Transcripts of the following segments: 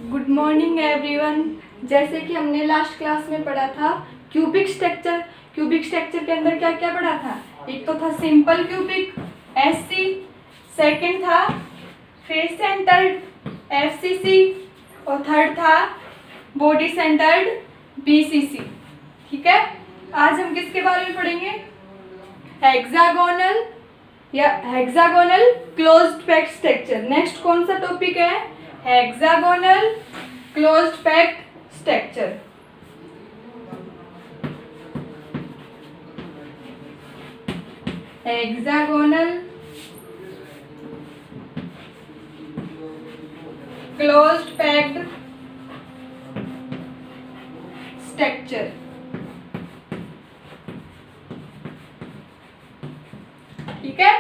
Good morning everyone. जैसे कि हमने लास्ट क्लास में पढ़ा था क्यूबिक स्ट्रक्चर। क्यूबिक स्ट्रक्चर के अंदर क्या क्या पढ़ा था? एक तो था सिंपल क्यूबिक एससी, सेकंड था फेस सेंटर्ड एफसीसी और थर्ड था बॉडी सेंटर्ड बीसीसी। ठीक है, आज हम किसके बारे में पढ़ेंगे? हेक्सागोनल या hexagonal closed packed structure. Next कौन सा टॉपिक है? Hexagonal closed packed structure. Hexagonal closed packed structure. ठीक है,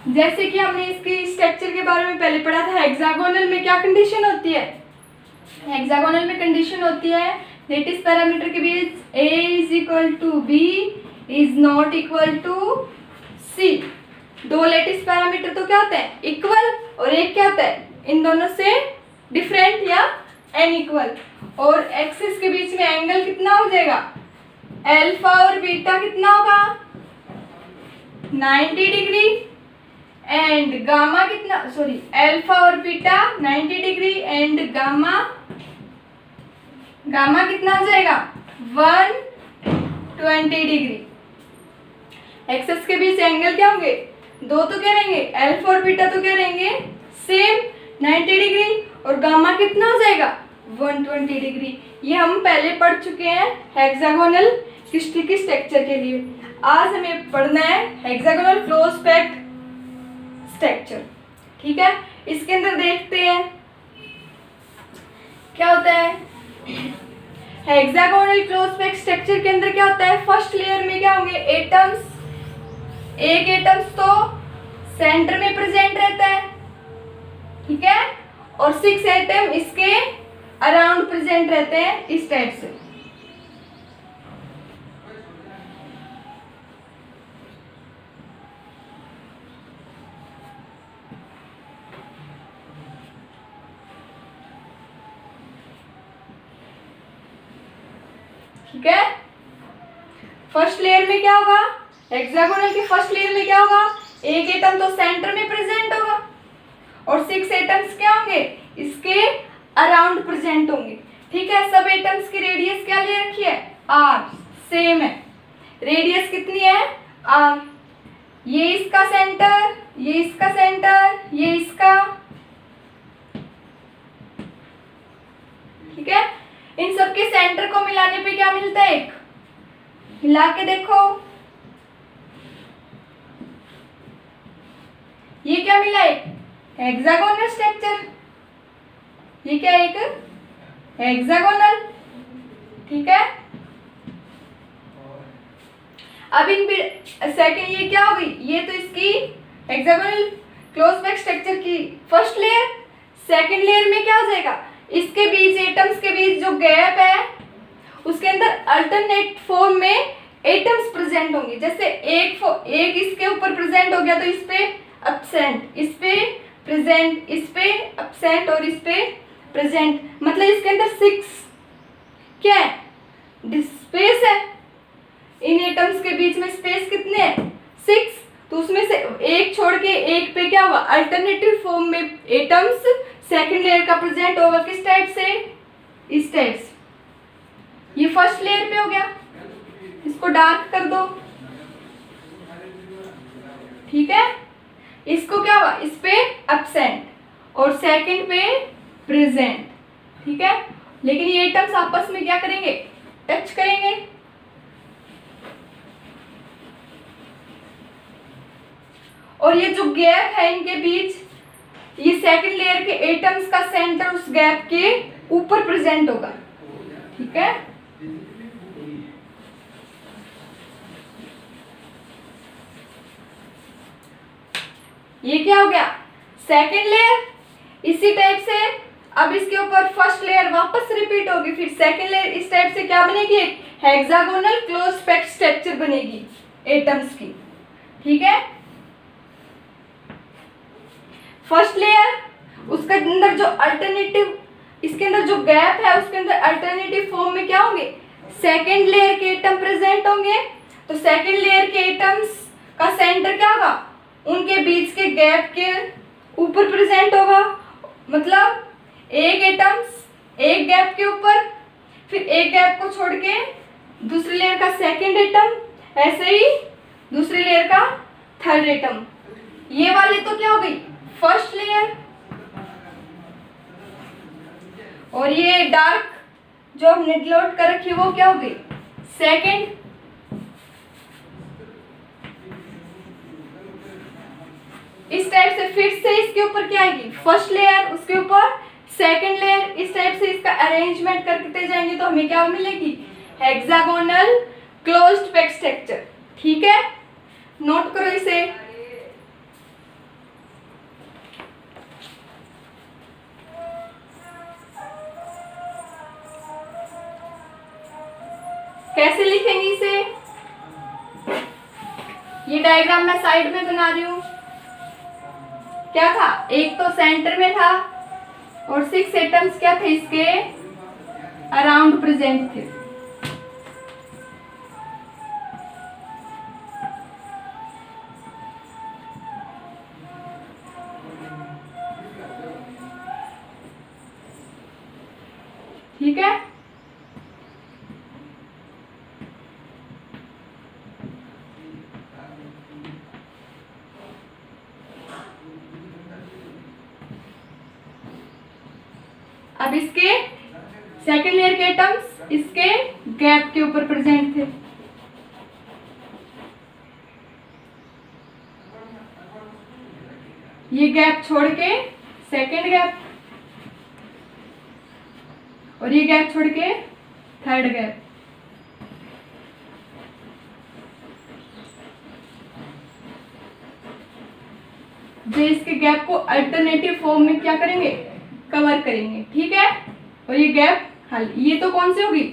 जैसे कि हमने इसकी स्ट्रक्चर के बारे में पहले पढ़ा था। हेक्सागोनल में क्या कंडीशन होती है? हेक्सागोनल में कंडीशन होती है लेटिस पैरामीटर के बीच a is equal to B is not equal to C. दो लेटिस पैरामीटर तो क्या होते हैं? इक्वल, और एक क्या होता है? इन दोनों से डिफरेंट या अनइक्वल। और एक्सिस के बीच में एंगल कितना हो जाएगा? अल्फा और बीटा कितना होगा? 90 डिग्री। एंड गामा कितना, सॉरी, अल्फा और बीटा 90 डिग्री एंड गामा कितना हो जाएगा? 120 डिग्री। एक्सेस के बीच एंगल क्या होंगे? दो तो क्या रहेंगे? अल्फा और बीटा तो क्या रहेंगे? Same 90 degree. और गामा कितना हो जाएगा? 120 डिग्री। ये हम पहले पढ़ चुके हैं हेक्सागोनल क्यूबिक स्ट्रक्चर के लिए। आज हमें पढ़ना है हेक्सागोनल क्लोज्ड पैक्ड स्ट्रक्चर। ठीक है, इसके अंदर देखते हैं क्या होता है। हेक्सागोनल क्लोज्ड पैक्ड स्ट्रक्चर के अंदर क्या होता है? फर्स्ट लेयर में क्या होंगे? एटम्स। एक एटम्स तो सेंटर में प्रेजेंट रहता है, ठीक है, और 6 एटम इसके अराउंड प्रेजेंट रहते हैं इस टाइप से। ठीक है, फर्स्ट लेयर में क्या होगा? हेक्सागोनल के फर्स्ट लेयर में क्या होगा? एक एटम तो सेंटर में प्रेजेंट होगा और 6 एटम्स क्या होंगे? इसके अराउंड प्रेजेंट होंगे। ठीक है, सब एटम्स की रेडियस क्या ले रखी है? आर, सेम है। रेडियस कितनी है? आर। ये इसका सेंटर, ये इसका सेंटर, ये इसका। ठीक है, इन सबके सेंटर को मिलाने पे क्या मिलता है? एक मिला के देखो, ये क्या मिला? एक हेक्सागोनल स्ट्रक्चर। ये क्या? एक हेक्सागोनल। ठीक है, अब इन सेकंड ये क्या होगी? ये तो इसकी हेक्सागोनल क्लोज्ड पैक्ड स्ट्रक्चर की फर्स्ट लेयर। सेकंड लेयर में क्या हो जाएगा? इसके बीच, एटम्स के बीच जो गैप है उसके अंदर अल्टरनेट फॉर्म में एटम्स प्रेजेंट होंगे। जैसे एक इसके ऊपर प्रेजेंट हो गया तो इस पे एब्सेंट, इस पे प्रेजेंट, इस पे एब्सेंट और इस पे प्रेजेंट। मतलब इसके अंदर 6 क्या है? स्पेस है। इन एटम्स के बीच में स्पेस कितने हैं? 6। तो उसमें से एक छोड़ के एक पे क्या होगा? अल्टरनेटिव फॉर्म में एटम्स सेकंड लेयर का प्रेजेंट होगा। किस टाइप से? इस टाइप से। ये फर्स्ट लेयर पे हो गया, इसको डार्क कर दो। ठीक है, इसको क्या हुआ? इस पे एब्सेंट और सेकंड पे प्रेजेंट। ठीक है, लेकिन ये एटम्स आपस में क्या करेंगे? टच करेंगे। और ये जो गैप है इनके बीच, ये सेकंड लेयर के एटम्स का सेंटर उस गैप के ऊपर प्रेजेंट होगा। ठीक है, ये क्या हो गया? Second layer. इसी टाइप से अब इसके ऊपर फर्स्ट लेयर वापस रिपीट होगी, फिर सेकंड लेयर। इस टाइप से क्या बनेगी? एक हेक्सागोनल क्लोज्ड पैक्ड स्ट्रक्चर बनेगी एटम्स की। ठीक है, फर्स्ट लेयर उसके अंदर जो अल्टरनेटिव, इसके अंदर जो गैप है उसके अंदर अल्टरनेटिव फॉर्म में क्या होंगे, सेकेंड लेयर के एटम प्रेजेंट होंगे। तो सेकेंड लेयर के एटम्स का सेंटर क्या होगा, उनके बीच के गैप के ऊपर प्रेजेंट होगा। मतलब एक एटम्स एक गैप के ऊपर, फिर एक गैप को छोड़ के दूसरी लेयर का सेकेंड एटम, ऐसे ही दूसरी लेयर का थर्ड एटम। ये वाली तो क्या हो गई फर्स्ट लेयर, और ये डार्क जो हमने डिनोट कर रखी है वो क्या हो गई सेकेंड। इस टाइप से फिर से इसके ऊपर क्या आएगी फर्स्ट लेयर, उसके ऊपर सेकेंड लेयर। इस टाइप से इसका अरेंजमेंट करते जाएंगे तो हमें क्या मिलेगी, हेक्सागोनल क्लोज्ड पैक्ड स्ट्रक्चर। ठीक है, नोट करो इसे। कैसे लिखेंगे इसे, ये डायग्राम मैं साइड में बना रही हूँ। क्या था, एक तो सेंटर में था और 6 एटम्स क्या थे इसके अराउंड प्रेजेंट थे। ठीक है, अब इसके सेकेंड लेयर के एटम्स इसके गैप के ऊपर प्रेजेंट थे। ये गैप छोड़ के सेकेंड गैप, और ये गैप छोड़ के थर्ड गैप। जो इसके गैप को अल्टरनेटिव फॉर्म में क्या करेंगे, कवर करेंगे। ठीक है, और ये गैप खाली, ये तो कौन सी होगी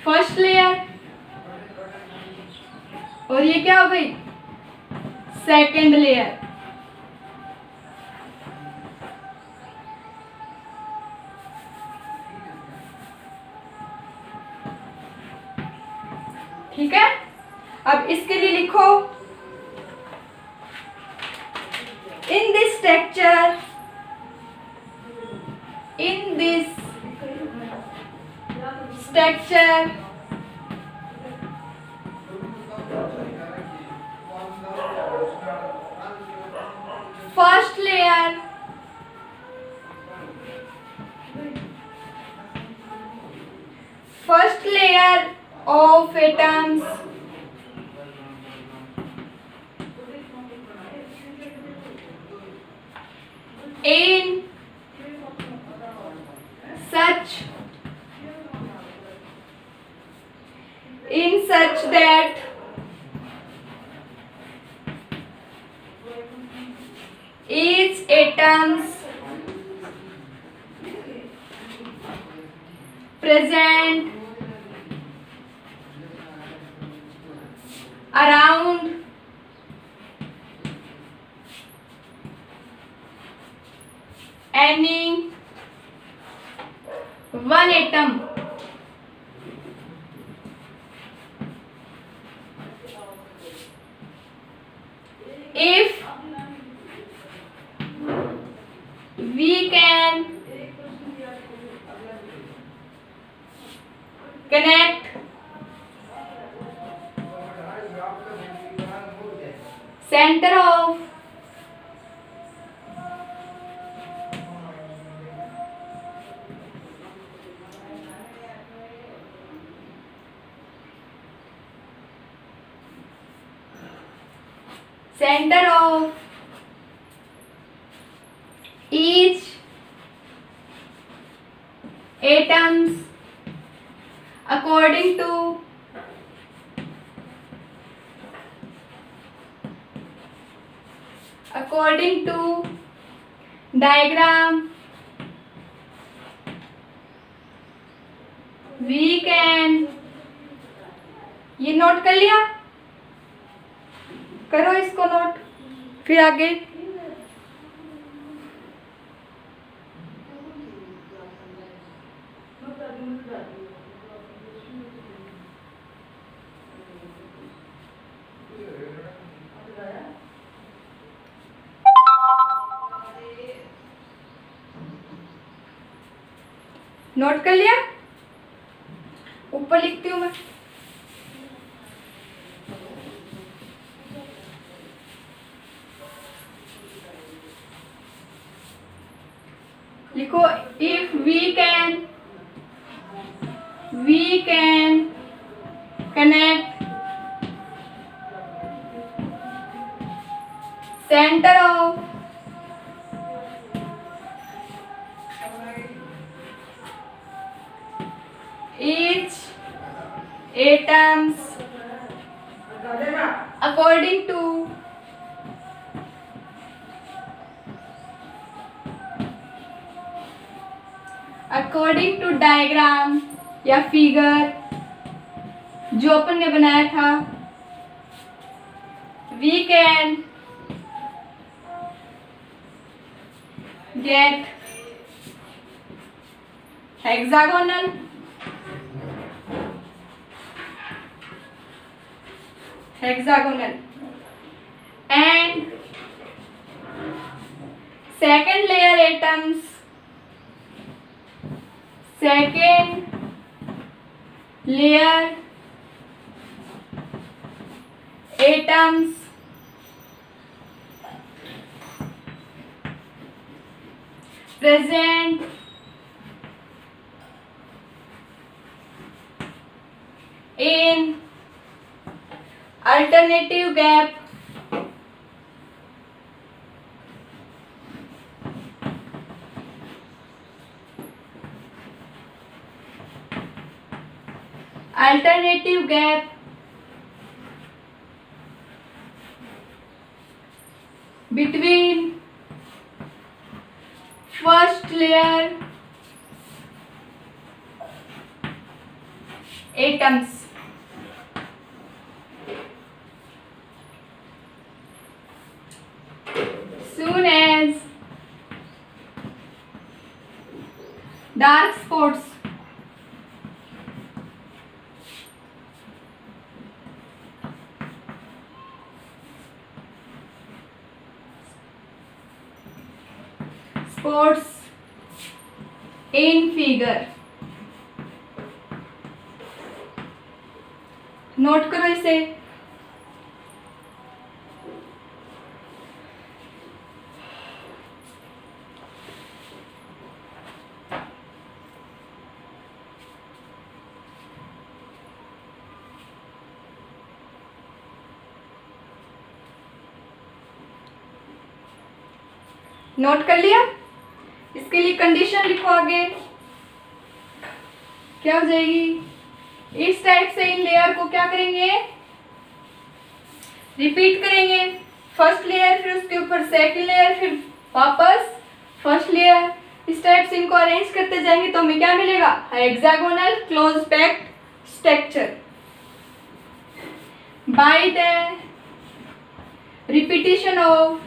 फर्स्ट लेयर, और ये क्या हो गई सेकेंड लेयर। ठीक है, अब इसके लिए लिखो in this structure, in this structure first layer of atoms in such that each atoms present around any one atom if we can connect center of each atoms according to diagram we can, ये note कर लिया, करो इसको note, फिर आगे note कर लिया? ऊपर लिखती हूँ मैं। लिखो, if we can connect centre of each atoms according to diagram या फिगर जो अपन ने बनाया था, we can get hexagonal and second layer atoms present in alternative gap between first layer atoms. Soon as dark spots in figure, note करो इसे। Note कर लिया? इसके लिए कंडीशन लिखो आगे। क्या हो जाएगी? इस टाइप से इन लेयर को क्या करेंगे? रिपीट करेंगे। फर्स्ट लेयर, फिर उसके ऊपर सेकंड लेयर, फिर वापस फर्स्ट लेयर। इस टाइप से इनको अरेंज करते जाएंगे तो हमें क्या मिलेगा? Hexagonal close packed structure. By the repetition of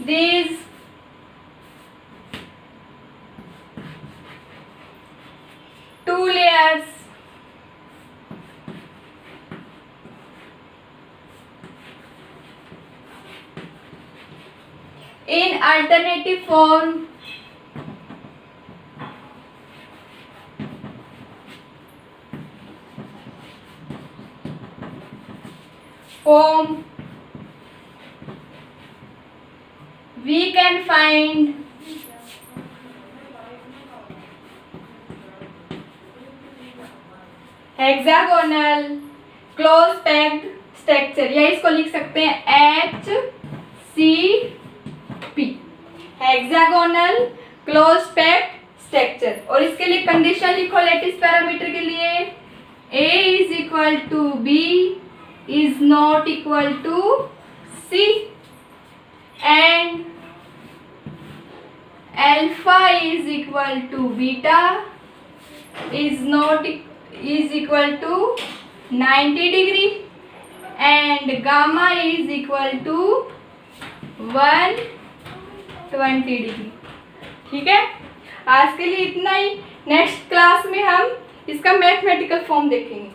these two layers in alternative form we can find hexagonal close packed structure, या इसको लिख सकते हैं HCP, hexagonal close packed structure. और इसके लिए कंडीशन लिखो लैटिस पैरामीटर के लिए, A is equal to B is not equal to C and alpha is equal to beta is equal to 90 degree and gamma is equal to 1 20 degree. ठीक है, आज के लिए इतना ही। नेक्स्ट क्लास में हम इसका मैथमेटिकल फॉर्म देखेंगे।